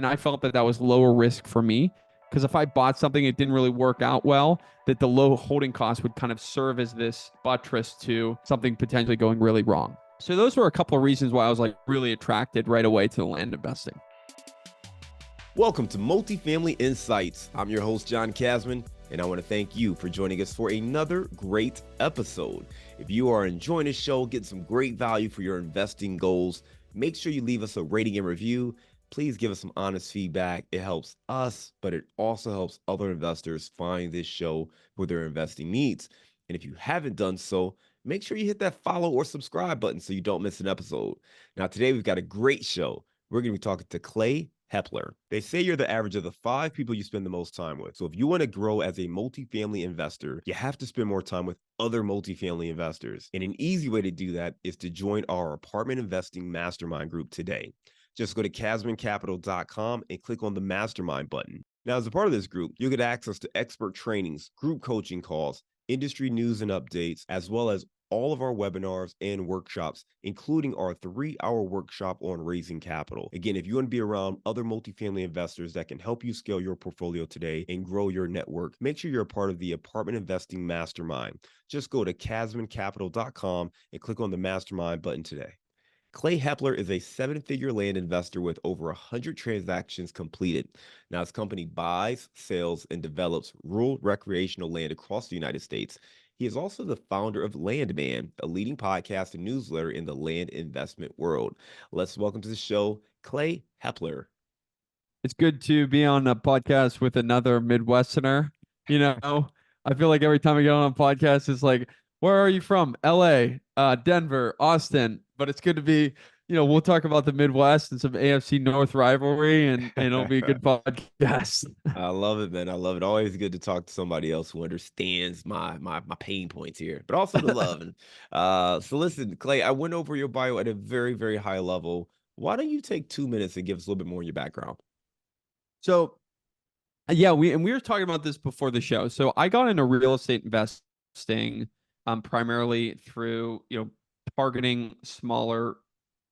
And I felt that that was lower risk for me, because if I bought something, it didn't really work out well, that the low holding cost would kind of serve as this buttress to something potentially going really wrong. So those were a couple of reasons why I was like really attracted right away to the land investing. Welcome to Multifamily Insights. I'm your host, John Casman, and I want to thank you for joining us for another great episode. If you are enjoying this show, get some great value for your investing goals, make sure you leave us a rating and review. Please give us some honest feedback. It helps us, but it also helps other investors find this show for their investing needs. And if you haven't done so, make sure you hit that follow or subscribe button so you don't miss an episode. Now, today we've got a great show. We're going to be talking to Clay Hepler. They say you're the average of the 5 people you spend the most time with. So if you want to grow as a multifamily investor, you have to spend more time with other multifamily investors. And an easy way to do that is to join our apartment investing mastermind group today. Just go to casmancapital.com and click on the mastermind button. Now, as a part of this group, you'll get access to expert trainings, group coaching calls, industry news and updates, as well as all of our webinars and workshops, including our 3-hour workshop on raising capital. Again, if you want to be around other multifamily investors that can help you scale your portfolio today and grow your network, make sure you're a part of the Apartment Investing Mastermind. Just go to casmancapital.com and click on the mastermind button today. Clay Hepler is a 7-figure land investor with over 100 transactions completed. Now, his company buys, sells, and develops rural recreational land across the United States. He is also the founder of Landman, a leading podcast and newsletter in the land investment world. Let's welcome to the show, Clay Hepler. It's good to be on a podcast with another Midwesterner. You know, I feel like every time I get on a podcast, it's like, where are you from? LA, Denver, Austin. But it's good to be, we'll talk about the Midwest and some AFC North rivalry, and it'll be a good podcast. I love it, man. I love it. Always good to talk to somebody else who understands my pain points here, but also the love. And so listen, Clay, I went over your bio at a very, very high level. Why don't you take 2 minutes and give us a little bit more on your background? So, yeah, we were talking about this before the show. So I got into real estate investing primarily through, targeting smaller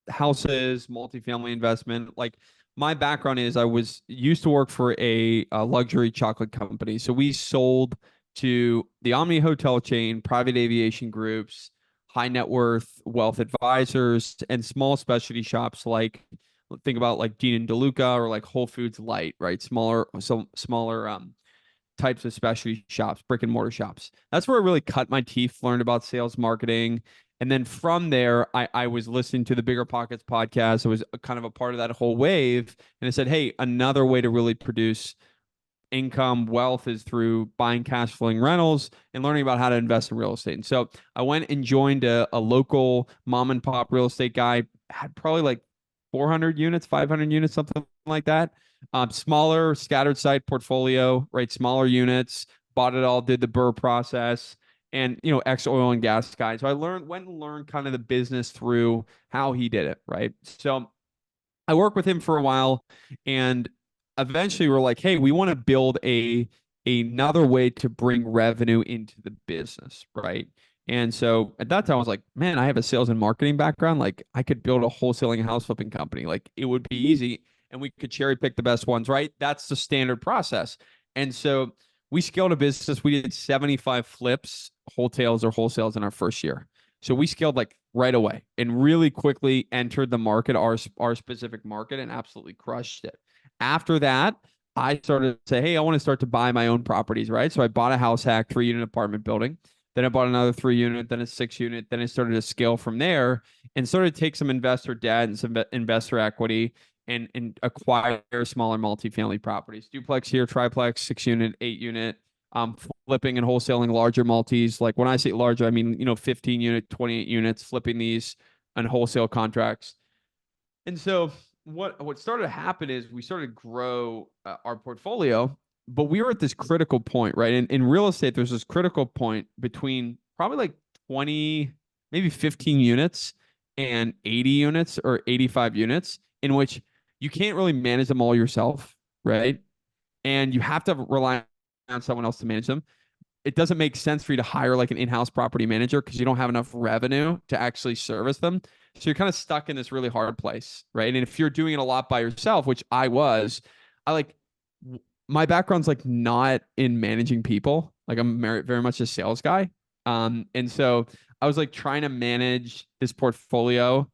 houses, multifamily investment. Like, my background is I was used to work for a luxury chocolate company. So we sold to the Omni hotel chain, private aviation groups, high net worth wealth advisors, and small specialty shops like, think about like Dean and DeLuca or like Whole Foods Light, right? Smaller types of specialty shops, brick and mortar shops. That's where I really cut my teeth, learned about sales marketing. And then from there, I was listening to the Bigger Pockets podcast. I was kind of a part of that whole wave. And I said, hey, another way to really produce income, wealth is through buying cash flowing rentals and learning about how to invest in real estate. And so I went and joined a local mom and pop real estate guy, had probably like 400 units, 500 units, something like that. Smaller scattered site portfolio, right? Smaller units, bought it all, did the BRRRR process, and ex oil and gas guy. So I went and learned kind of the business through how he did it, right? So I worked with him for a while, and eventually we're like, hey, we want to build another way to bring revenue into the business, right? And so at that time, I was like, man, I have a sales and marketing background. Like, I could build a wholesaling house flipping company. Like, it would be easy, and we could cherry pick the best ones, right? That's the standard process. And so we scaled a business. We did 75 flips, wholesales in our first year. So we scaled like right away and really quickly entered the market, our specific market, and absolutely crushed it. After that, I started to say, hey, I want to start to buy my own properties, right? So I bought a house hack 3-unit apartment building. Then I bought another 3-unit, then a 6-unit. Then I started to scale from there and started to take some investor debt and some investor equity and acquire smaller multifamily properties. Duplex here, triplex, 6-unit, 8-unit, flipping and wholesaling larger multis. Like, when I say larger, I mean, 15-unit, 28 units, flipping these on wholesale contracts. And so what started to happen is we started to grow our portfolio, but we were at this critical point, right? In real estate, there's this critical point between probably like 20, maybe 15 units and 80 units or 85 units, in which you can't really manage them all yourself, right? And you have to rely on someone else to manage them. it doesn't make sense for you to hire like an in-house property manager because you don't have enough revenue to actually service them. So you're kind of stuck in this really hard place, right? And if you're doing it a lot by yourself, which I was, I like my background's like not in managing people. Like I'm very much a sales guy. And so I was like trying to manage this portfolio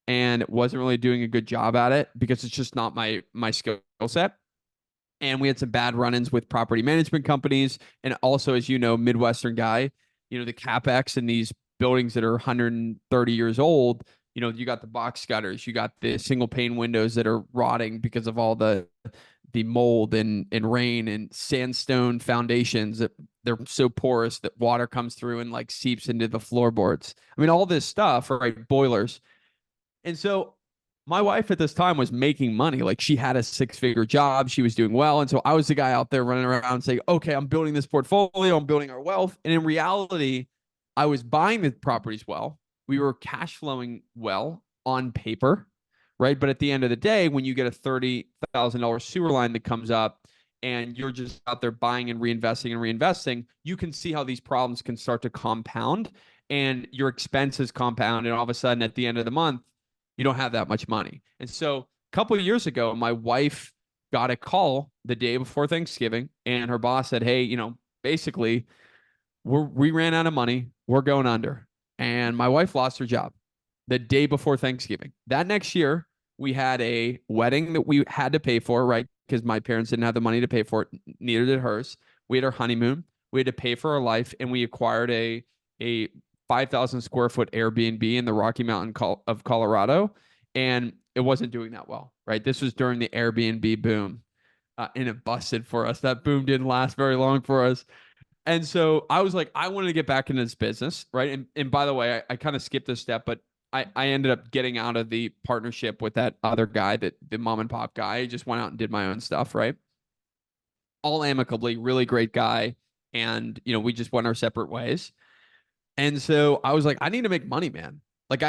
and wasn't really doing a good job at it because it's just not my skill set. And we had some bad run-ins with property management companies. And also, as you know, Midwestern guy, the CapEx in these buildings that are 130 years old, you got the box gutters, you got the single pane windows that are rotting because of all the mold and rain and sandstone foundations that they're so porous that water comes through and like seeps into the floorboards. I mean, all this stuff, right? Boilers. And so my wife at this time was making money. Like she had a 6-figure job. She was doing well. And so I was the guy out there running around saying, okay, I'm building this portfolio. I'm building our wealth. And in reality, I was buying the properties well. We were cash flowing well on paper, right? But at the end of the day, when you get a $30,000 sewer line that comes up and you're just out there buying and reinvesting, you can see how these problems can start to compound and your expenses compound. And all of a sudden, at the end of the month, you don't have that much money. And so a couple of years ago, my wife got a call the day before Thanksgiving, and her boss said, hey, basically, we ran out of money. We're going under. And my wife lost her job the day before Thanksgiving. That next year, we had a wedding that we had to pay for, right? Because my parents didn't have the money to pay for it. Neither did hers. We had our honeymoon. We had to pay for our life, and we acquired a 5,000 square foot Airbnb in the Rocky Mountain of Colorado. And it wasn't doing that well, right? This was during the Airbnb boom. And it busted for us. That boom didn't last very long for us. And so I was like, I wanted to get back into this business, right? And by the way, I kind of skipped this step, but I ended up getting out of the partnership with that other guy, that the mom and pop guy. I just went out and did my own stuff, right? All amicably, really great guy. And, we just went our separate ways. And so I was like, I need to make money, man. Like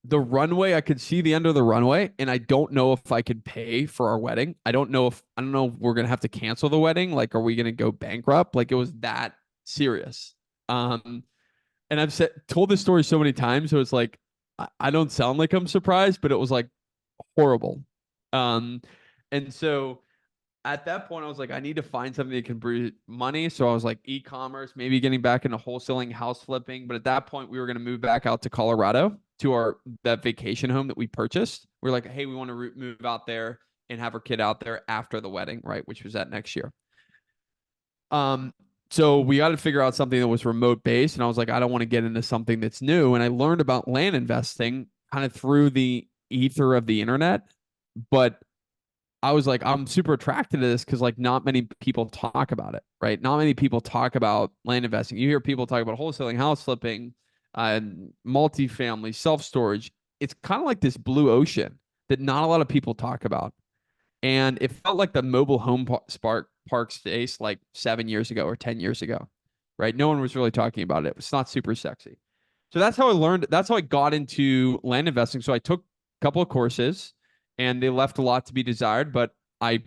the runway, I could see the end of the runway, and I don't know if I could pay for our wedding. I don't know if we're gonna have to cancel the wedding. Like, are we gonna go bankrupt? Like, it was that serious. And I've told this story so many times, so it's like I don't sound like I'm surprised, but it was like horrible. Um, and so at that point, I was like, I need to find something that can bring money. So I was like, e-commerce, maybe getting back into wholesaling, house flipping. But at that point, we were going to move back out to Colorado to that vacation home that we purchased. We're like, hey, we want to move out there and have our kid out there after the wedding, right? Which was that next year. So we got to figure out something that was remote based. And I was like, I don't want to get into something that's new. And I learned about land investing kind of through the ether of the internet. But I was like, I'm super attracted to this because like not many people talk about it, right? Not many people talk about land investing. You hear people talk about wholesaling, house flipping, multifamily, self-storage. It's kind of like this blue ocean that not a lot of people talk about. And it felt like the mobile home park space like 7 years ago or 10 years ago, right? No one was really talking about it. It's not super sexy. So that's how I learned. That's how I got into land investing. So I took a couple of courses and they left a lot to be desired, but I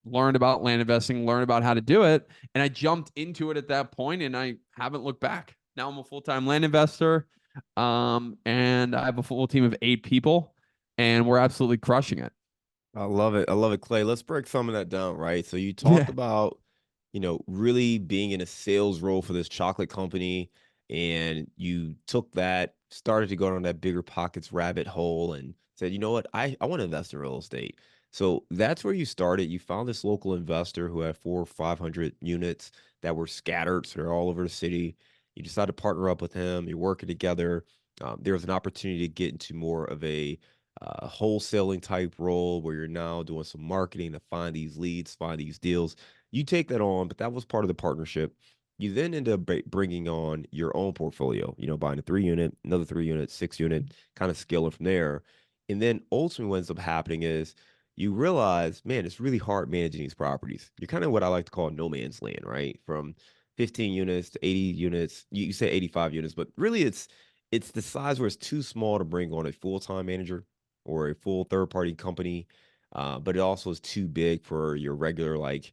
learned about land investing, learned about how to do it, and I jumped into it at that point, and I haven't looked back. Now I'm a full-time land investor, and I have a full team of 8 people, and we're absolutely crushing it. I love it. I love it, Clay. Let's break some of that down, right? So you talked Yeah. about, really being in a sales role for this chocolate company, and you took that, started to go down that bigger pockets rabbit hole and said, you know what, I want to invest in real estate. So that's where you started. You found this local investor who had 400 or 500 units that were scattered, so they're all over the city. You decided to partner up with him. You're working together. There was an opportunity to get into more of a wholesaling type role where you're now doing some marketing to find these leads, find these deals. You take that on, but that was part of the partnership. You then end up bringing on your own portfolio, buying a 3 unit, another 3 unit, 6 unit, kind of scaling from there. And then ultimately what ends up happening is you realize, man, it's really hard managing these properties. You're kind of what I like to call no man's land, right? From 15 units to 80 units. You say 85 units, but really it's the size where it's too small to bring on a full-time manager or a full third party company. But it also is too big for your regular like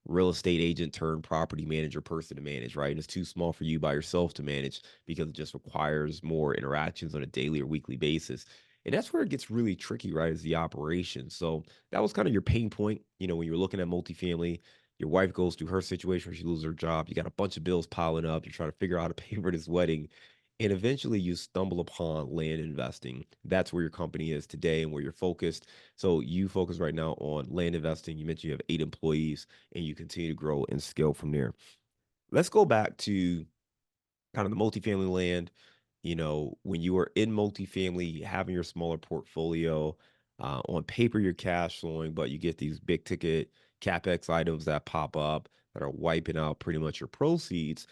real estate agent turned property manager person to manage, right? And it's too small for you by yourself to manage because it just requires more interactions on a daily or weekly basis. And that's where it gets really tricky, right? Is the operation. So that was kind of your pain point, when you're looking at multifamily. Your wife goes through her situation where she loses her job. You got a bunch of bills piling up. You're trying to figure out how to pay for this wedding. And eventually you stumble upon land investing. That's where your company is today and where you're focused. So you focus right now on land investing. You mentioned you have 8 employees and you continue to grow and scale from there. Let's go back to kind of the multifamily land. When you were in multifamily, having your smaller portfolio, on paper, you're cash flowing, but you get these big ticket CapEx items that pop up that are wiping out pretty much your proceeds.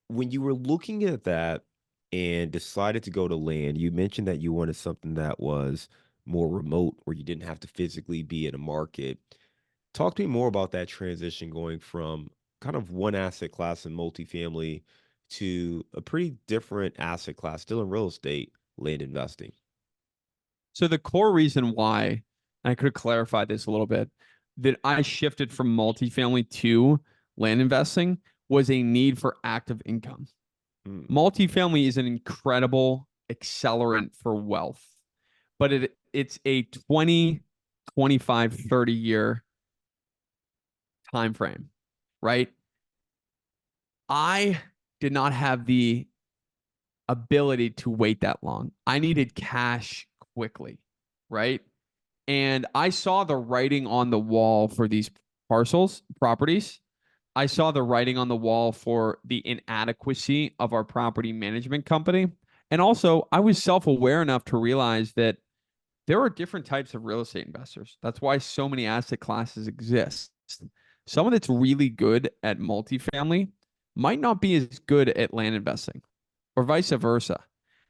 When you were looking at that and decided to go to land, you mentioned that you wanted something that was more remote where you didn't have to physically be in a market. Talk to me more about that transition going from kind of one asset class in multifamily to a pretty different asset class, still in real estate, land investing. So the core reason why, and I could clarify this a little bit, that I shifted from multifamily to land investing was a need for active income. Mm, Multifamily is an incredible accelerant for wealth, but it's a 20, 25, 30 year time frame, right? I did not have the ability to wait that long. I needed cash quickly, right? And I saw the writing on the wall for these properties. I saw the writing on the wall for the inadequacy of our property management company. And also, I was self aware enough to realize that there are different types of real estate investors. That's why so many asset classes exist. Someone that's really good at multifamily might not be as good at land investing, or vice versa.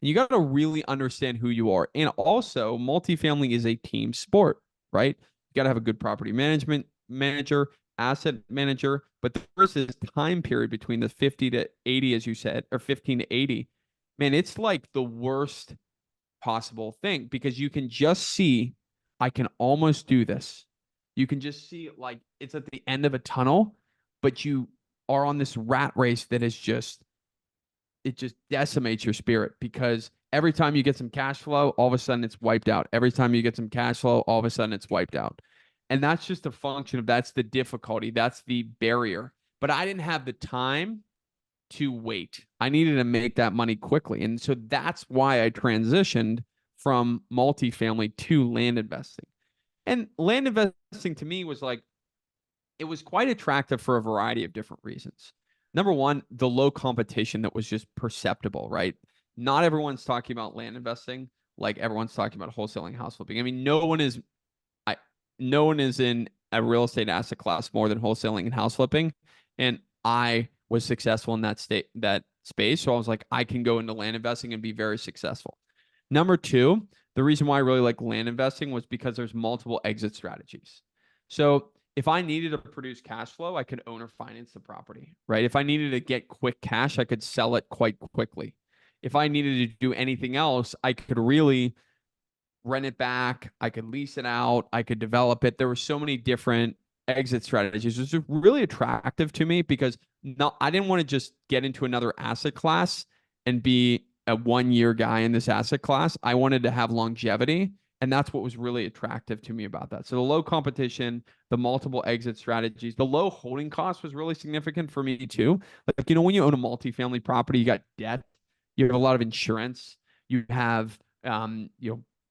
You got to really understand who you are. And also, multifamily is a team sport, right? You got to have a good property management manager, asset manager, but there's this time period between the 50 to 80, as you said, or 15 to 80. Man, it's like the worst possible thing because you can just see, I can almost do this. You can just see like it's at the end of a tunnel, but you are on this rat race that is just, it just decimates your spirit because every time you get some cash flow, all of a sudden it's wiped out. Every time you get some cash flow, all of a sudden it's wiped out. And that's just a function of that's the difficulty, that's the barrier. But I didn't have the time to wait. I needed to make that money quickly. And so that's why I transitioned from multifamily to land investing. And land investing to me was like, it was quite attractive for a variety of different reasons. Number one, the low competition that was just perceptible, right? Not everyone's talking about land investing like everyone's talking about wholesaling house flipping. I mean, I no one is in a real estate asset class more than wholesaling and house flipping. And I was successful in that space. So I was like, I can go into land investing and be very successful. Number two, the reason why I really like land investing was because there's multiple exit strategies. So if I needed to produce cash flow, I could own or finance the property, right? If I needed to get quick cash, I could sell it quite quickly. If I needed to do anything else, I could really rent it back. I could lease it out. I could develop it. There were so many different exit strategies. It was really attractive to me because I didn't want to just get into another asset class and be a 1 year guy in this asset class. I wanted to have longevity. And that's what was really attractive to me about that. So the low competition, the multiple exit strategies, the low holding cost was really significant for me too. Like, when you own a multifamily property, you got debt, you have a lot of insurance, you have,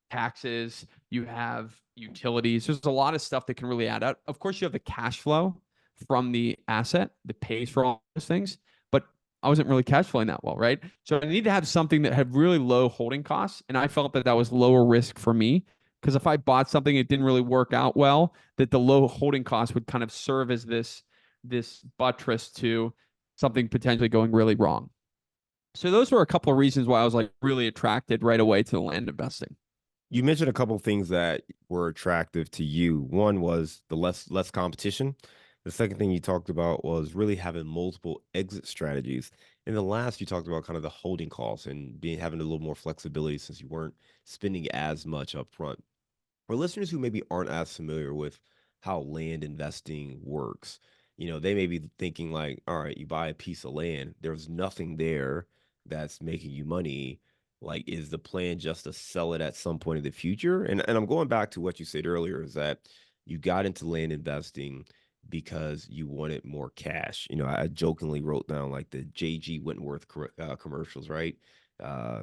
taxes, you have utilities. There's a lot of stuff that can really add up. Of course, you have the cash flow from the asset that pays for all those things, but I wasn't really cash flowing that well, right? So I need to have something that had really low holding costs, and I felt that that was lower risk for me because if I bought something it didn't really work out well, that the low holding cost would kind of serve as this buttress to something potentially going really wrong. So those were a couple of reasons why I was like really attracted right away to the land investing. You mentioned a couple of things that were attractive to you. One was the less competition. The second thing you talked about was really having multiple exit strategies. And the last you talked about kind of the holding costs and having a little more flexibility since you weren't spending as much up front. For listeners who maybe aren't as familiar with how land investing works. They may be thinking like, all right, you buy a piece of land, there's nothing there that's making you money. Like, is the plan just to sell it at some point in the future? And I'm going back to what you said earlier, is that you got into land investing because you wanted more cash. I jokingly wrote down like the JG Wentworth commercials, right? Uh,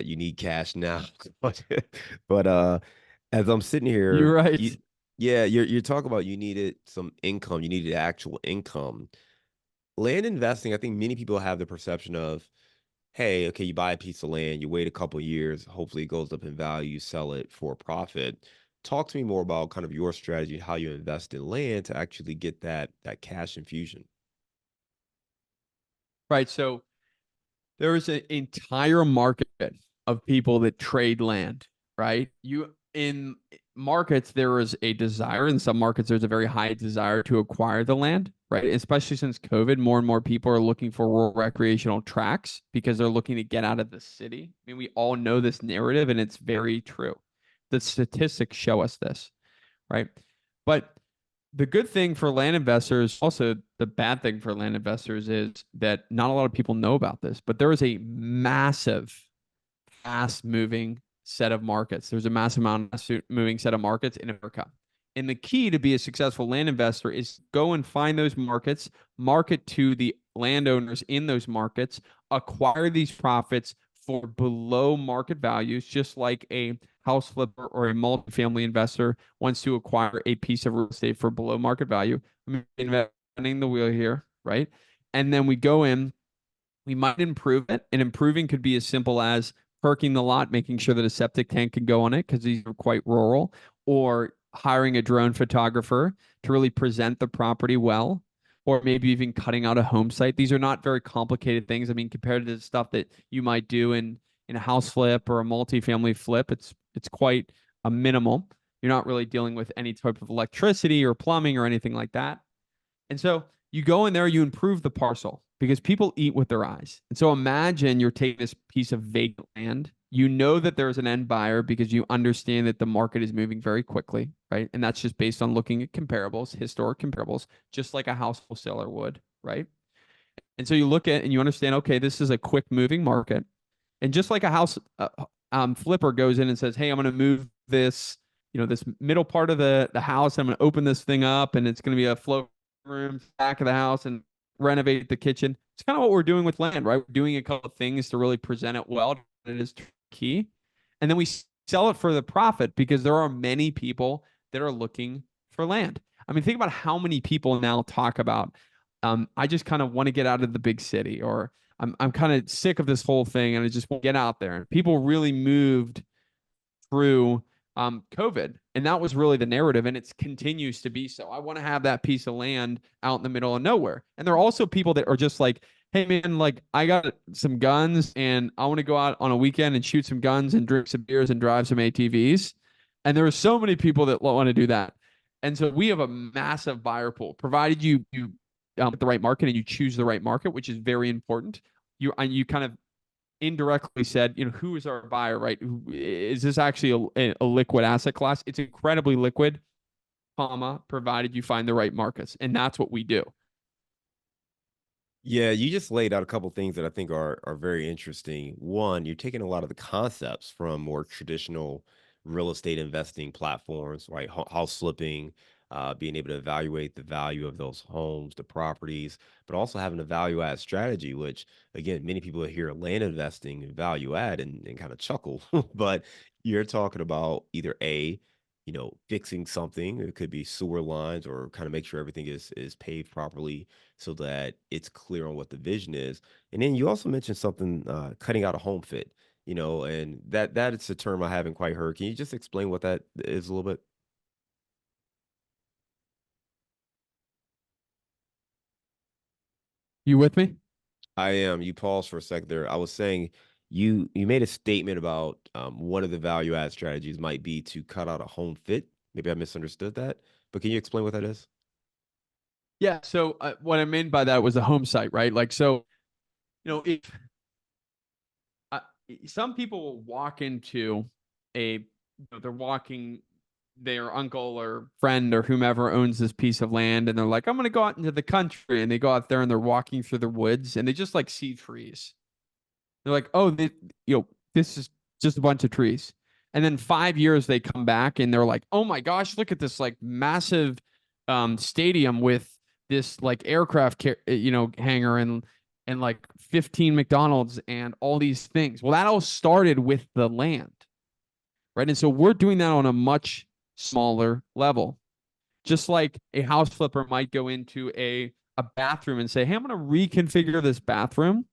you need cash now. but as I'm sitting You're here, right. yeah, you're talking about you needed some income, you needed actual income. Land investing, I think many people have the perception of, hey, okay, you buy a piece of land, you wait a couple of years, hopefully it goes up in value, you sell it for a profit. Talk to me more about kind of your strategy, how you invest in land to actually get that cash infusion. Right. So there is an entire market of people that trade land, right? You in markets, there is a desire. In some markets, there's a very high desire to acquire the land, right? Especially since COVID, more and more people are looking for rural recreational tracts because they're looking to get out of the city. I mean, we all know this narrative, and it's very true. The statistics show us this, right? But the good thing for land investors, also the bad thing for land investors, is that not a lot of people know about this, but there is a massive, fast moving set of markets. There's a massive amount of moving set of markets in America. And the key to be a successful land investor is go and find those markets, market to the landowners in those markets, acquire these profits for below market values, just like a house flipper or a multifamily investor wants to acquire a piece of real estate for below market value. I'm inventing the wheel here, right? And then we go in, we might improve it, and improving could be as simple as perking the lot, making sure that a septic tank can go on it because these are quite rural, or hiring a drone photographer to really present the property well, or maybe even cutting out a home site. These are not very complicated things. I mean, compared to the stuff that you might do in a house flip or a multifamily flip, it's quite a minimal. You're not really dealing with any type of electricity or plumbing or anything like that. And so you go in there, you improve the parcel because people eat with their eyes. And so imagine you're taking this piece of vacant land. You know that there's an end buyer because you understand that the market is moving very quickly, right? And that's just based on looking at comparables, historic comparables, just like a house wholesaler would, right? And so you look at and you understand, okay, this is a quick moving market. And just like a house flipper goes in and says, hey, I'm going to move this, this middle part of the house. I'm going to open this thing up and it's going to be a flow room back of the house and renovate the kitchen. It's kind of what we're doing with land, right? We're doing a couple of things to really present it well. It is key. And then we sell it for the profit because there are many people that are looking for land. I mean, think about how many people now talk about, I just kind of want to get out of the big city, or I'm kind of sick of this whole thing and I just want to get out there. And people really moved through COVID. And that was really the narrative. And it continues to be so. I want to have that piece of land out in the middle of nowhere. And there are also people that are just like, hey, man, like I got some guns and I want to go out on a weekend and shoot some guns and drink some beers and drive some ATVs. And there are so many people that want to do that. And so we have a massive buyer pool, provided you get the right market and you choose the right market, which is very important. You kind of indirectly said, who is our buyer, right? Is this actually a liquid asset class? It's incredibly liquid, provided you find the right markets. And that's what we do. Yeah, you just laid out a couple things that I think are very interesting. One, you're taking a lot of the concepts from more traditional real estate investing platforms, right? House flipping, being able to evaluate the value of those homes, the properties, but also having a value add strategy, which again, many people hear land investing and value add and kind of chuckle, but you're talking about either fixing something. It could be sewer lines or kind of make sure everything is paved properly so that it's clear on what the vision is. And then you also mentioned something, cutting out a home fit, and that is a term I haven't quite heard. Can you just explain what that is a little bit? You with me? I am. You paused for a sec there. I was saying you made a statement about one of the value add strategies might be to cut out a home fit. Maybe I misunderstood that, but can you explain what that is? Yeah. So what I meant by that was the home site, right? Like, so, if uh, some people will walk into they're walking their uncle or friend or whomever owns this piece of land, and they're like, I'm gonna go out into the country, and they go out there and they're walking through the woods and they just like see trees. They're like, oh, this is just a bunch of trees. And then 5 years they come back and they're like, oh my gosh, look at this like massive stadium with this like hangar and like 15 McDonald's and all these things. Well, that all started with the land, right? And so we're doing that on a much smaller level. Just like a house flipper might go into a bathroom and say, hey, I'm going to reconfigure this bathroom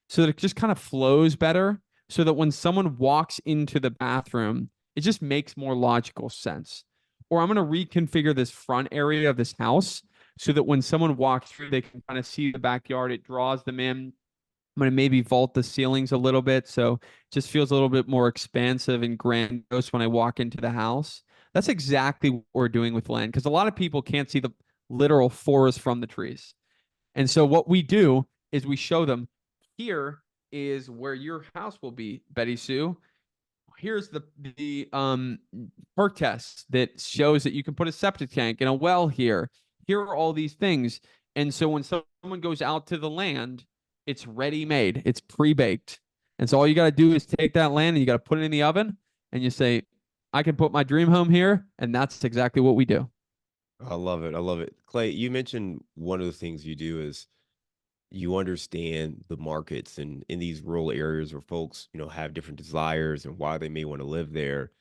so that it just kind of flows better, so that when someone walks into the bathroom, it just makes more logical sense. Or I'm going to reconfigure this front area of this house so that when someone walks through, they can kind of see the backyard. It draws them in. I'm going to maybe vault the ceilings a little bit so it just feels a little bit more expansive and grandiose when I walk into the house. That's exactly what we're doing with land, because a lot of people can't see the literal forest from the trees. And so what we do is we show them, here is where your house will be, Betty Sue. Here's the perk test that shows that you can put a septic tank and a well here. Here are all these things. And so when someone goes out to the land, it's ready made, it's pre-baked. And so all you got to do is take that land and you got to put it in the oven and you say, I can put my dream home here. And that's exactly what we do. I love it. I love it. Clay, you mentioned one of the things you do is you understand the markets and in these rural areas where folks, have different desires and why they may want to live there.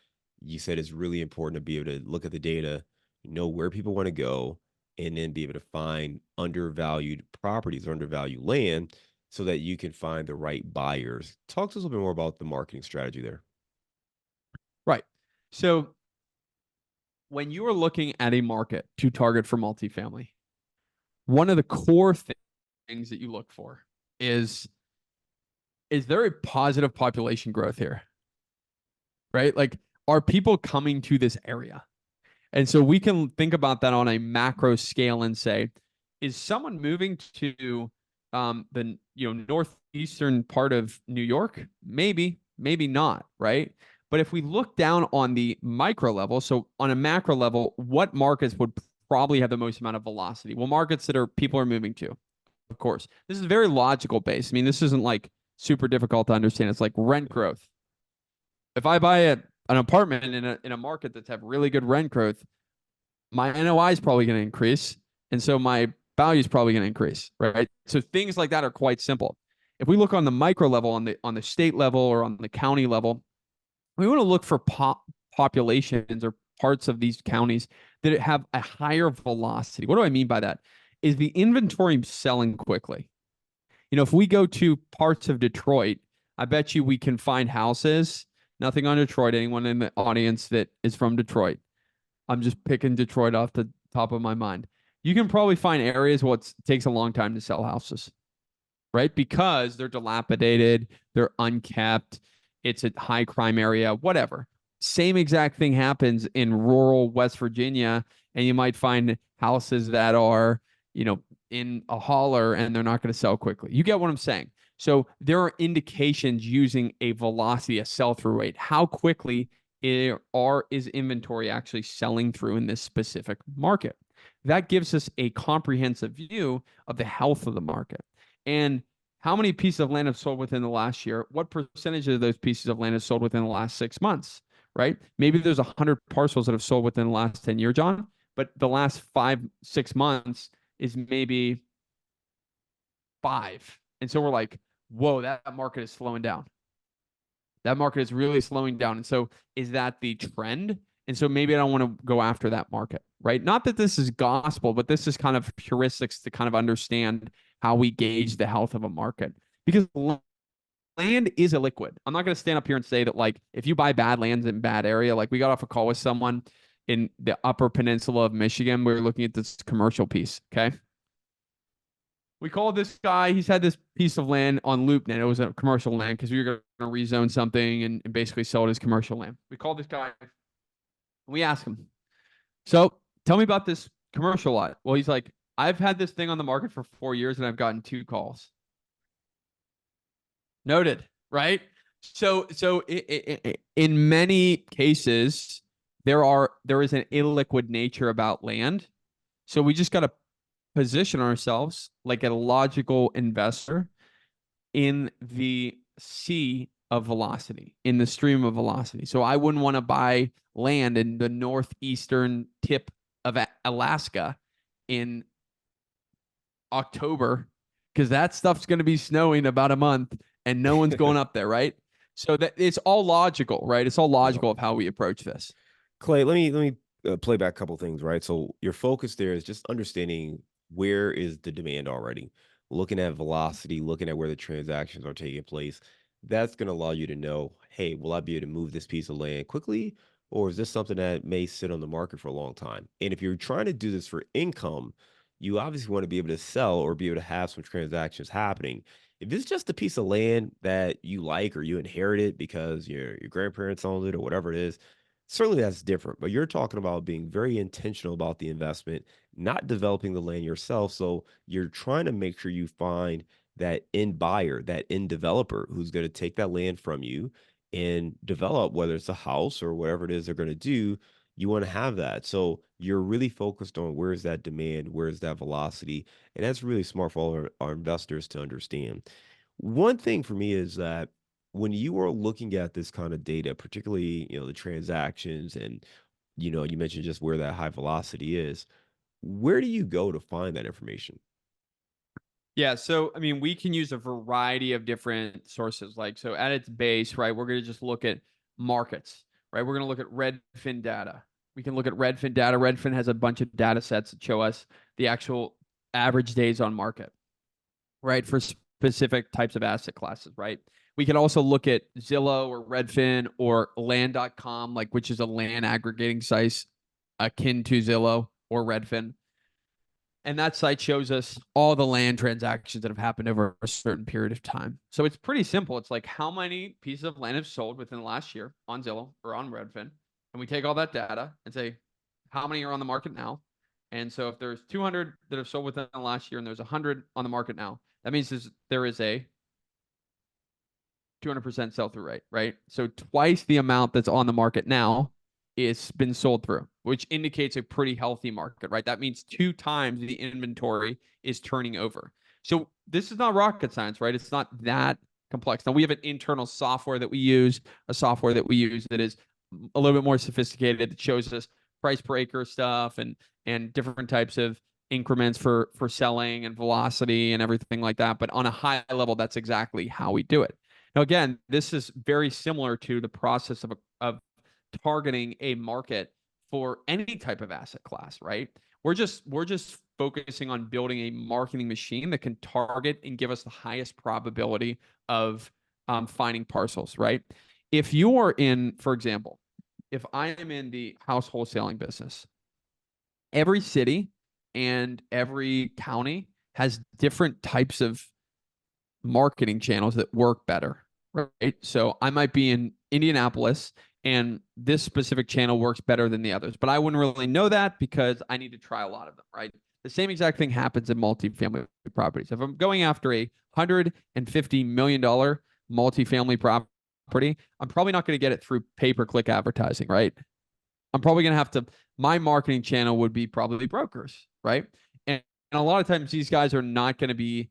You said it's really important to be able to look at the data, know where people want to go, and then be able to find undervalued properties or undervalued land so that you can find the right buyers. Talk to us a little bit more about the marketing strategy there. Right. So when you are looking at a market to target for multifamily, one of the core things that you look for is there a positive population growth here? Right? Like, are people coming to this area? And so we can think about that on a macro scale and say, is someone moving to the northeastern part of New York? Maybe, maybe not, right? But if we look down on the micro level, so on a macro level, what markets would probably have the most amount of velocity? Well, markets that people are moving to, of course. This is very logical based. I mean, this isn't like super difficult to understand. It's like rent growth. If I buy an apartment in a market that's have really good rent growth, my NOI is probably going to increase, and so my value is probably going to increase, right? So things like that are quite simple. If we look on the micro level, on the state level or on the county level, we want to look for populations or parts of these counties that have a higher velocity. What do I mean by that? Is the inventory selling quickly? If we go to parts of Detroit, I bet you we can find houses. Nothing on Detroit. Anyone in the audience that is from Detroit? I'm just picking Detroit off the top of my mind. You can probably find areas where it takes a long time to sell houses, right? Because they're dilapidated, they're unkept, it's a high crime area, whatever. Same exact thing happens in rural West Virginia, and you might find houses that are, in a holler and they're not going to sell quickly. You get what I'm saying? So there are indications using a velocity, a sell-through rate. How quickly is inventory actually selling through in this specific market? That gives us a comprehensive view of the health of the market. And how many pieces of land have sold within the last year? What percentage of those pieces of land has sold within the last 6 months, right? Maybe there's 100 parcels that have sold within the last 10 years, John, but the last 5-6 months is maybe 5. And so we're like, whoa, that market is slowing down. That market is really slowing down. And so is that the trend? And so maybe I don't want to go after that market, right? Not that this is gospel, but this is kind of heuristics to kind of understand how we gauge the health of a market. Because land is illiquid. I'm not going to stand up here and say that, like, if you buy bad lands in bad area, like we got off a call with someone in the Upper Peninsula of Michigan. We were looking at this commercial piece. Okay. We called this guy. He's had this piece of land on LoopNet. It was a commercial land because we were going to rezone something and basically sell it as commercial land. We called this guy. We asked him, so tell me about this commercial lot. Well, he's like, I've had this thing on the market for 4 years and I've gotten 2 calls. Noted, right? So in many cases, there is an illiquid nature about land. So we just got to position ourselves like a logical investor in the sea of velocity, in the stream of velocity. So I wouldn't want to buy land in the northeastern tip of Alaska in October, because that stuff's going to be snowing about a month and no one's going up there, right? So that it's all logical, right? It's all Yeah. logical of how we approach this. Clay, let me play back a couple things, right? So your focus there is just understanding where is the demand already, looking at velocity, looking at where the transactions are taking place. That's going to allow you to know, hey, will I be able to move this piece of land quickly, or is this something that may sit on the market for a long time? And if you're trying to do this for income, you obviously want to be able to sell or be able to have some transactions happening. If it's just a piece of land that you like or you inherited because your grandparents owned it or whatever it is, certainly that's different. But you're talking about being very intentional about the investment, not developing the land yourself. So you're trying to make sure you find that end buyer, that end developer who's going to take that land from you and develop, whether it's a house or whatever it is they're going to do. You want to have that. So you're really focused on where is that demand, where is that velocity. And that's really smart for all our investors to understand. One thing for me is that when you are looking at this kind of data, particularly, the transactions and, you mentioned just where that high velocity is, where do you go to find that information? Yeah, so I mean, we can use a variety of different sources. Like, so at its base, right, we're going to just look at markets, right? We're going to look at Redfin data. We can look at Redfin data. Redfin has a bunch of data sets that show us the actual average days on market, right, for specific types of asset classes, right? We can also look at Zillow or Redfin or land.com, like, which is a land aggregating site akin to Zillow or Redfin. And that site shows us all the land transactions that have happened over a certain period of time. So it's pretty simple. It's like how many pieces of land have sold within the last year on Zillow or on Redfin. And we take all that data and say, how many are on the market now? And so if there's 200 that have sold within the last year and there's 100 on the market now, that means there is a 200% sell through rate, right? So twice the amount that's on the market now it's been sold through, which indicates a pretty healthy market, right? That means 2 times the inventory is turning over. So this is not rocket science, right? It's not that complex. Now we have an internal software that we use, that is a little bit more sophisticated that shows us price per acre stuff and different types of increments for selling and velocity and everything like that. But on a high level, that's exactly how we do it. Now, again, this is very similar to the process of targeting a market for any type of asset class, right? We're just focusing on building a marketing machine that can target and give us the highest probability of finding parcels, right? If you are in, for example, if I am in the house wholesaling business, every city and every county has different types of marketing channels that work better, right? So I might be in Indianapolis and this specific channel works better than the others, but I wouldn't really know that because I need to try a lot of them, right? The same exact thing happens in multifamily properties. If I'm going after a $150 million multifamily property, I'm probably not going to get it through pay-per-click advertising, right? I'm probably going to have to, my marketing channel would be probably brokers, right? And a lot of times these guys are not going to be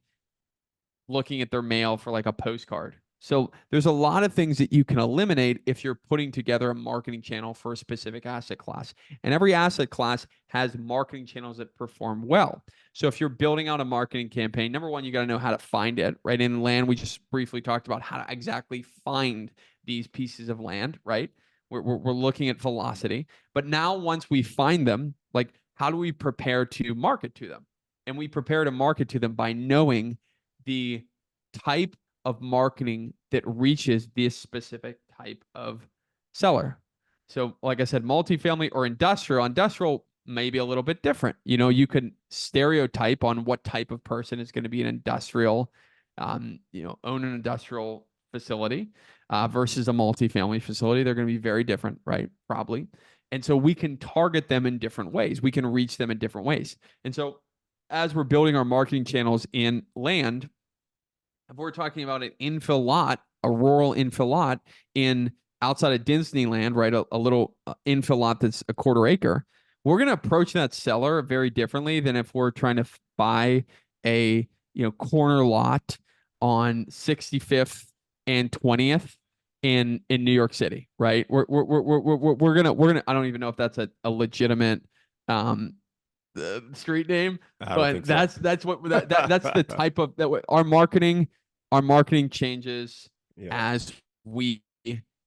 looking at their mail for like a postcard. So there's a lot of things that you can eliminate if you're putting together a marketing channel for a specific asset class. And every asset class has marketing channels that perform well. So if you're building out a marketing campaign, number one, you got to know how to find it, right? In land, we just briefly talked about how to exactly find these pieces of land, right? We're looking at velocity. But now once we find them, like how do we prepare to market to them? And we prepare to market to them by knowing the type of marketing that reaches this specific type of seller. So, like I said, multifamily or industrial may be a little bit different. You can stereotype on what type of person is going to be an industrial, own an industrial facility versus a multifamily facility. They're going to be very different, right? Probably. And so we can target them in different ways. We can reach them in different ways. And so as we're building our marketing channels in land, if we're talking about an infill lot, a rural infill lot in outside of Disneyland, right? A little infill lot that's a quarter acre. We're going to approach that seller very differently than if we're trying to buy a corner lot on 65th and 20th in New York City, right? We're gonna I don't even know if that's a legitimate um street name, I don't but think so. that's what that's the type of that our marketing changes Yeah. as we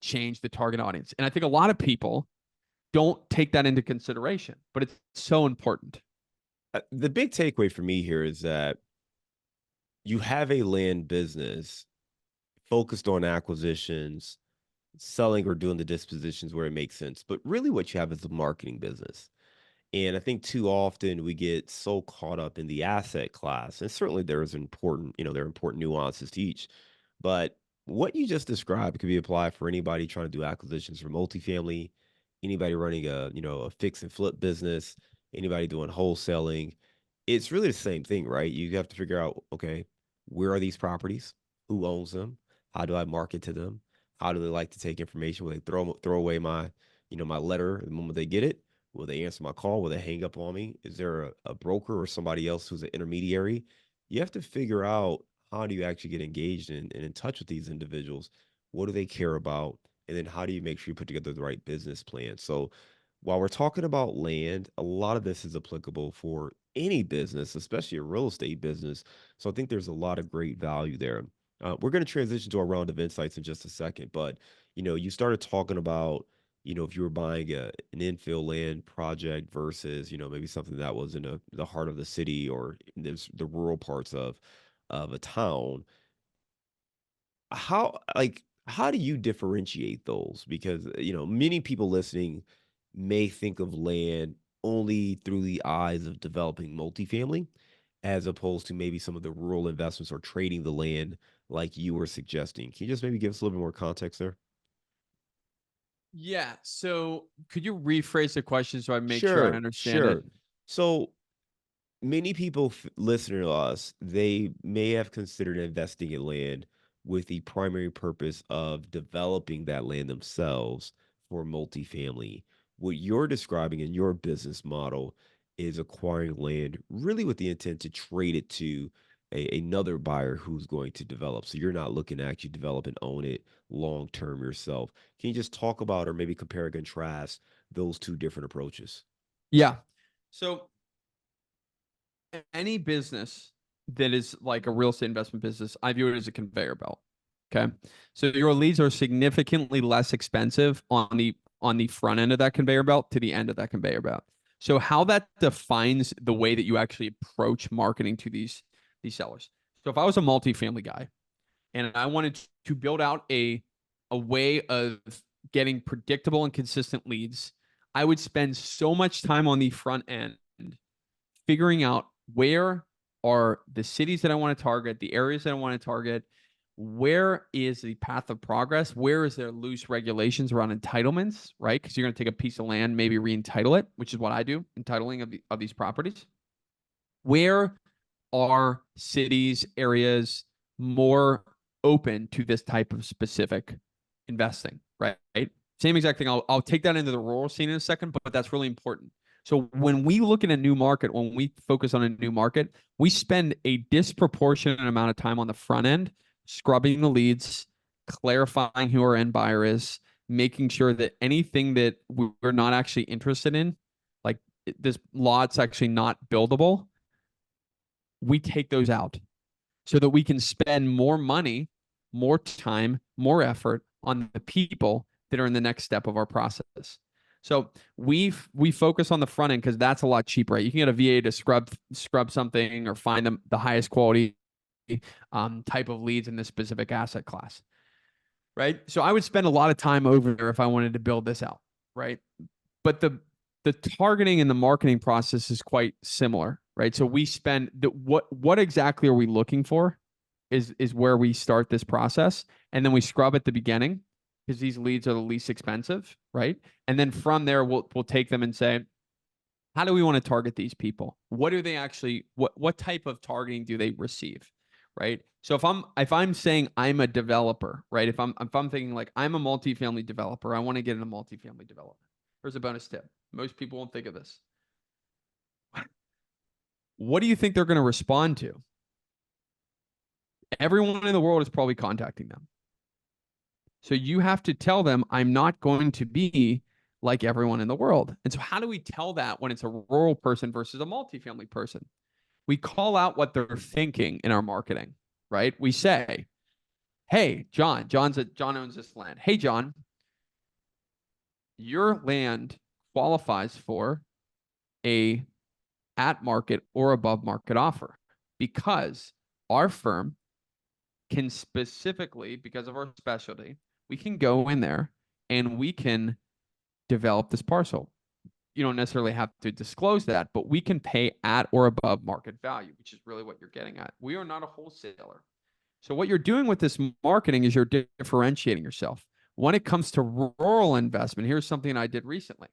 change the target audience. And I think a lot of people don't take that into consideration, but it's so important. The big takeaway for me here is that you have a land business focused on acquisitions, selling or doing the dispositions where it makes sense. But really, what you have is a marketing business. And I think too often we get so caught up in the asset class, and certainly there's important, there are important nuances to each. But what you just described could be applied for anybody trying to do acquisitions for multifamily, anybody running a fix and flip business, anybody doing wholesaling. It's really the same thing, right? You have to figure out, okay, where are these properties? Who owns them? How do I market to them? How do they like to take information? Will they throw away my letter the moment they get it? Will they answer my call? Will they hang up on me? Is there a broker or somebody else who's an intermediary? You have to figure out how do you actually get engaged and in touch with these individuals? What do they care about? And then how do you make sure you put together the right business plan? So while we're talking about land, a lot of this is applicable for any business, especially a real estate business. So I think there's a lot of great value there. We're going to transition to a round of insights in just a second, but you started talking about if you were buying an infill land project versus, maybe something that was in the heart of the city or in the rural parts of a town, how do you differentiate those? Because, many people listening may think of land only through the eyes of developing multifamily, as opposed to maybe some of the rural investments or trading the land like you were suggesting. Can you just maybe give us a little bit more context there? Yeah. So could you rephrase the question so I make sure I Sure, understand it? sure. So many people listening to us, they may have considered investing in land with the primary purpose of developing that land themselves for multifamily. What you're describing in your business model is acquiring land really with the intent to trade it to another buyer who's going to develop. So you're not looking to actually develop and own it long term yourself. Can you just talk about or maybe compare and contrast those two different approaches? Yeah. So any business that is like a real estate investment business, I view it as a conveyor belt. Okay. So your leads are significantly less expensive on the front end of that conveyor belt to the end of that conveyor belt. So how that defines the way that you actually approach marketing to these sellers. So if I was a multifamily guy and I wanted to build out a way of getting predictable and consistent leads, I would spend so much time on the front end figuring out where are the cities that I want to target, the areas that I want to target, where is the path of progress, where is there loose regulations around entitlements, right? Because you're going to take a piece of land, maybe re-entitle it, which is what I do, entitling of these properties. Where are cities, areas more open to this type of specific investing, right? Same exact thing. I'll take that into the rural scene in a second, but that's really important. So when we look at a new market, when we focus on a new market, we spend a disproportionate amount of time on the front end, scrubbing the leads, clarifying who our end buyer is, making sure that anything that we're not actually interested in, like this lot's actually not buildable, we take those out so that we can spend more money, more time, more effort on the people that are in the next step of our process. So we focus on the front end because that's a lot cheaper. Right? You can get a VA to scrub something or find the highest quality type of leads in this specific asset class. Right. So I would spend a lot of time over there if I wanted to build this out. Right. But the targeting and the marketing process is quite similar, right? So we spend what exactly are we looking for is where we start this process, and then we scrub at the beginning because these leads are the least expensive, right? And then from there we'll take them and say, how do we want to target these people? What do they actually what type of targeting do they receive? right? So if I'm saying I'm a developer, right? If I'm thinking like I'm a multifamily developer, I want to get into multifamily development. Here's a bonus tip. Most people won't think of this. What do you think they're going to respond to? Everyone in the world is probably contacting them. So you have to tell them, I'm not going to be like everyone in the world. And so how do we tell that when it's a rural person versus a multifamily person? We call out what they're thinking in our marketing, right? We say, hey, John owns this land. Hey, John, your land qualifies for a at market or above market offer because our firm can specifically, because of our specialty, we can go in there and we can develop this parcel. You don't necessarily have to disclose that, but we can pay at or above market value, which is really what you're getting at. We are not a wholesaler. So what you're doing with this marketing is you're differentiating yourself. When it comes to rural investment, here's something I did recently.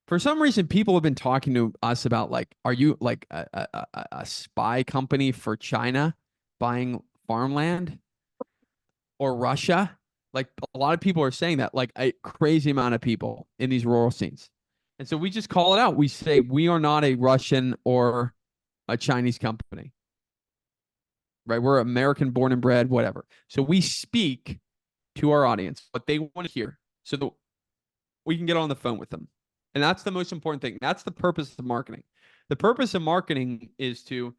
For some reason, people have been talking to us about like, are you like a spy company for China buying farmland or Russia? Like a lot of people are saying that, like a crazy amount of people in these rural scenes. And so we just call it out. We say we are not a Russian or a Chinese company, right? We're American born and bred, whatever. So we speak to our audience what they want to hear so that we can get on the phone with them. And that's the most important thing. That's the purpose of marketing. The purpose of marketing is to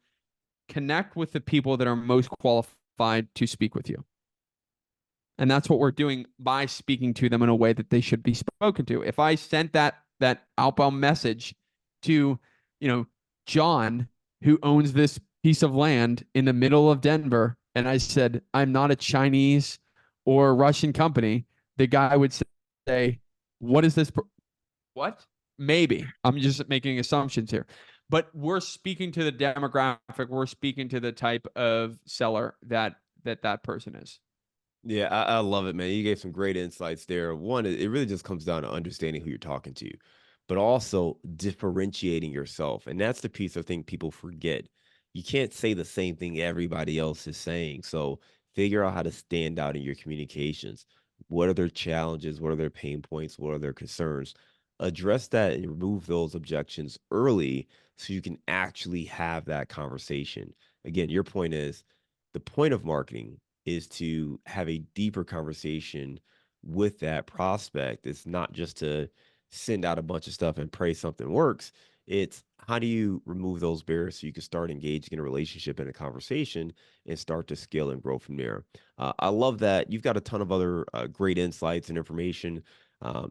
connect with the people that are most qualified to speak with you. And that's what we're doing by speaking to them in a way that they should be spoken to. If I sent that outbound message to, John, who owns this piece of land in the middle of Denver, and I said, I'm not a Chinese or Russian company, the guy would say, what is this? What? Maybe. I'm just making assumptions here. But we're speaking to the demographic. We're speaking to the type of seller that person is. Yeah, I love it, man. You gave some great insights there. One, it really just comes down to understanding who you're talking to, but also differentiating yourself. And that's the piece I think people forget. You can't say the same thing everybody else is saying. So figure out how to stand out in your communications. What are their challenges? What are their pain points? What are their concerns? Address that and remove those objections early so you can actually have that conversation. Again, your point is the point of marketing is to have a deeper conversation with that prospect. It's not just to send out a bunch of stuff and pray something works. It's how do you remove those barriers so you can start engaging in a relationship and a conversation and start to scale and grow from there. I love that. You've got a ton of other great insights and information.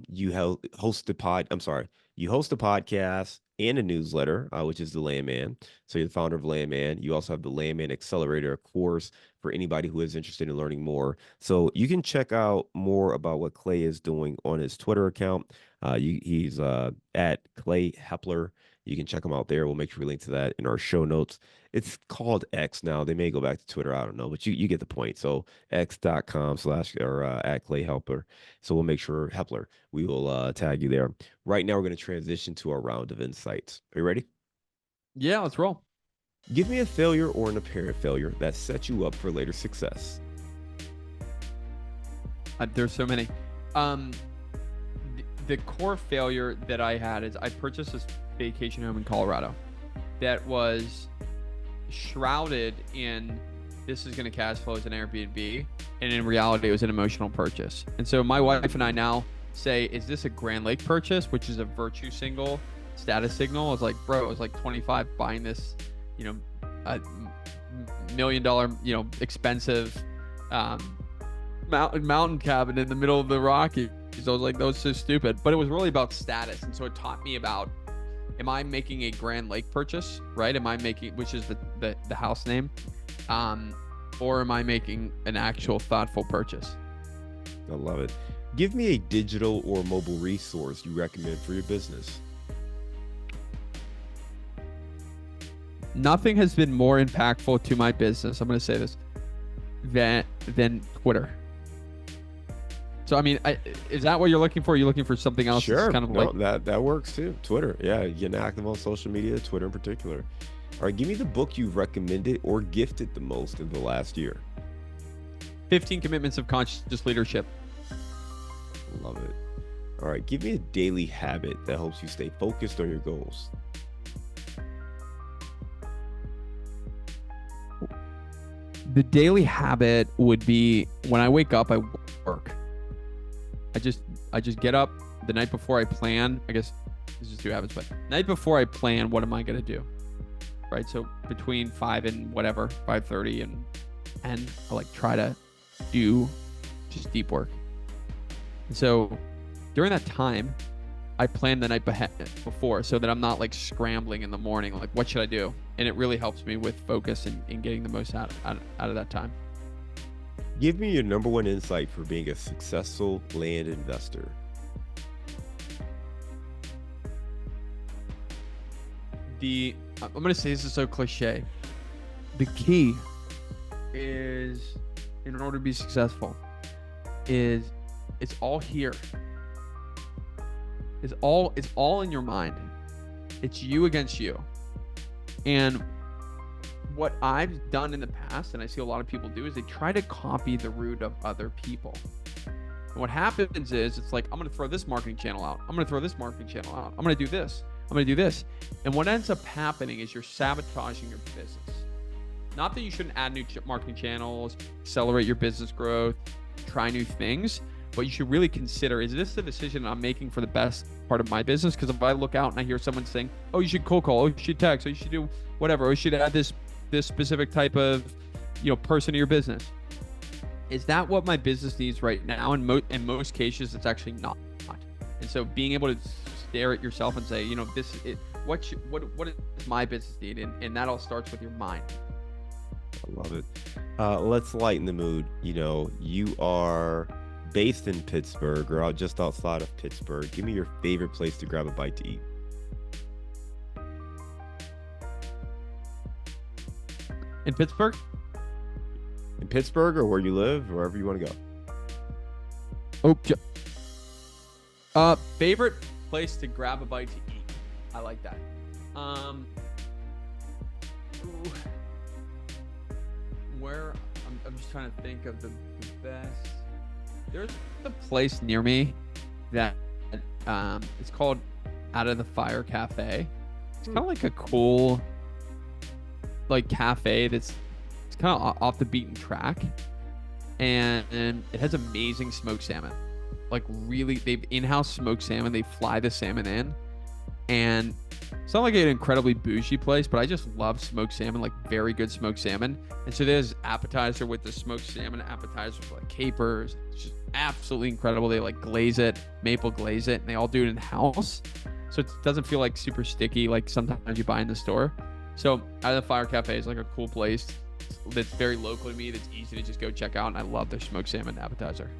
You host a podcast and a newsletter, which is the Landman. So you're the founder of Landman. You also have the Landman Accelerator course for anybody who is interested in learning more. So you can check out more about what Clay is doing on his Twitter account. He's at Clay Hepler. You can check him out there. We'll make sure we link to that in our show notes. It's called X now. They may go back to Twitter. I don't know, but you get the point. So x.com/ or at Clay Hepler. So we'll make sure Hepler, we will tag you there. Right now, we're going to transition to our round of insights. Are you ready? Yeah, let's roll. Give me a failure or an apparent failure that set you up for later success. There's so many. The core failure that I had is I purchased this vacation home in Colorado that was shrouded in this is going to cash flow as an Airbnb, and in reality it was an emotional purchase. And so my wife and I now say, is this a Grand Lake purchase, which is a virtue single status signal? I was like, bro, it was like 25 buying this, a $1 million, expensive mountain cabin in the middle of the Rockies. So I was like, that was so stupid. But it was really about status. And so it taught me about, am I making a Grand Lake purchase, right? Am I making, which is the house name, or am I making an actual thoughtful purchase? I love it. Give me a digital or mobile resource you recommend for your business. Nothing has been more impactful to my business, I'm going to say this, than Twitter. So I mean, is that what you're looking for? Are you looking for something else that's Sure. kind of No, like that works too. Twitter. Yeah, getting active on social media, Twitter in particular. All right, give me the book you've recommended or gifted the most in the last year. 15 Commitments of Conscious Leadership? Love it. All right, give me a daily habit that helps you stay focused on your goals. The daily habit would be when I wake up, I work. I just get up the night before I plan. I guess this is two habits, but night before I plan, what am I gonna do? Right. So between 5 and whatever, 5:30 and I like try to do just deep work. And so during that time, I plan the night before so that I'm not like scrambling in the morning. Like, what should I do? And it really helps me with focus and getting the most out of that time. Give me your number one insight for being a successful land investor. I'm going to say this is so cliche. The key is, in order to be successful, is it's all here. It's all in your mind. It's you against you. And what I've done in the past, and I see a lot of people do, is they try to copy the route of other people. And what happens is it's like, I'm going to throw this marketing channel out. I'm going to throw this marketing channel out. I'm going to do this. I'm going to do this. And what ends up happening is you're sabotaging your business. Not that you shouldn't add new marketing channels, accelerate your business growth, try new things, but you should really consider, is this the decision I'm making for the best part of my business? Because if I look out and I hear someone saying, oh, you should cold call, oh, you should text, oh, you should do whatever, or you should add this specific type of, person to your business. Is that what my business needs right now? And in most cases, it's actually not. And so being able to stare at yourself and say, what does my business need? And that all starts with your mind. I love it. Let's lighten the mood. You are based in Pittsburgh or just outside of Pittsburgh. Give me your favorite place to grab a bite to eat. In Pittsburgh? In Pittsburgh or where you live, wherever you want to go. Favorite place to grab a bite to eat. I like that. Where I'm just trying to think of the best. There's a place near me that it's called Out of the Fire Cafe. It's kind of like a cool cafe it's kind of off the beaten track, and it has amazing smoked salmon. Like, really, they've in-house smoked salmon. They fly the salmon in, and it's not like an incredibly bougie place, but I just love smoked salmon, like very good smoked salmon. And so there's appetizer with the smoked salmon, appetizer with like capers. It's just absolutely incredible. They like glaze it, maple glaze it, and they all do it in the house. So it doesn't feel like super sticky like sometimes you buy in the store. So Out of the Fire Cafe is like a cool place that's very local to me, that's easy to just go check out, and I love their smoked salmon appetizer.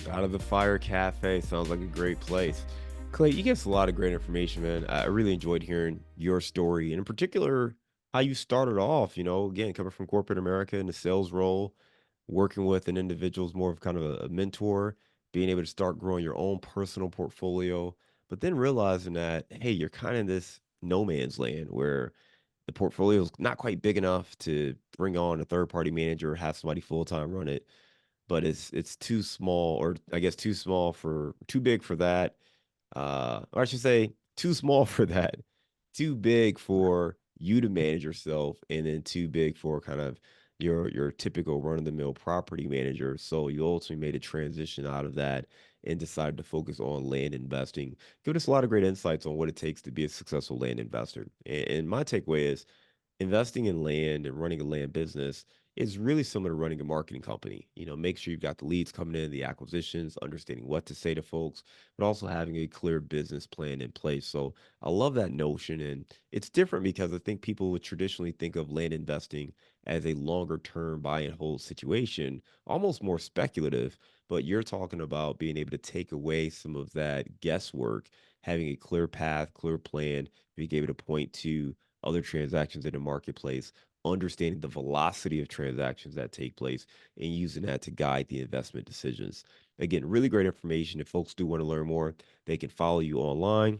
Out of the Fire Cafe sounds like a great place. Clay, you gave us a lot of great information, man. I really enjoyed hearing your story, and in particular, how you started off, again, coming from corporate America in a sales role, working with an individual as more of kind of a mentor, being able to start growing your own personal portfolio, but then realizing that, hey, you're kind of in this no man's land where the portfolio is not quite big enough to bring on a third party manager or have somebody full time run it, but it's too small, or I guess too big for that. Or I should say too small for that, too big for you to manage yourself, and then too big for kind of your typical run of the mill property manager. So you ultimately made a transition out of that and decided to focus on land investing. Give us a lot of great insights on what it takes to be a successful land investor. And my takeaway is investing in land and running a land business is really similar to running a marketing company. Make sure you've got the leads coming in, the acquisitions, understanding what to say to folks, but also having a clear business plan in place. So I love that notion. And it's different because I think people would traditionally think of land investing as a longer term buy and hold situation, almost more speculative. But you're talking about being able to take away some of that guesswork, having a clear path, clear plan, being able to point to other transactions in the marketplace, understanding the velocity of transactions that take place and using that to guide the investment decisions. Again, really great information. If folks do want to learn more, they can follow you online.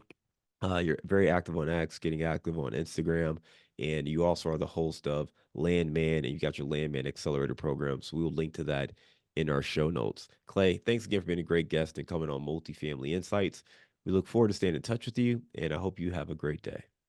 You're very active on X, getting active on Instagram, and you also are the host of Landman, and you got your Landman Accelerator program. So we will link to that in our show notes. Clay, thanks again for being a great guest and coming on Multifamily Insights. We look forward to staying in touch with you, and I hope you have a great day.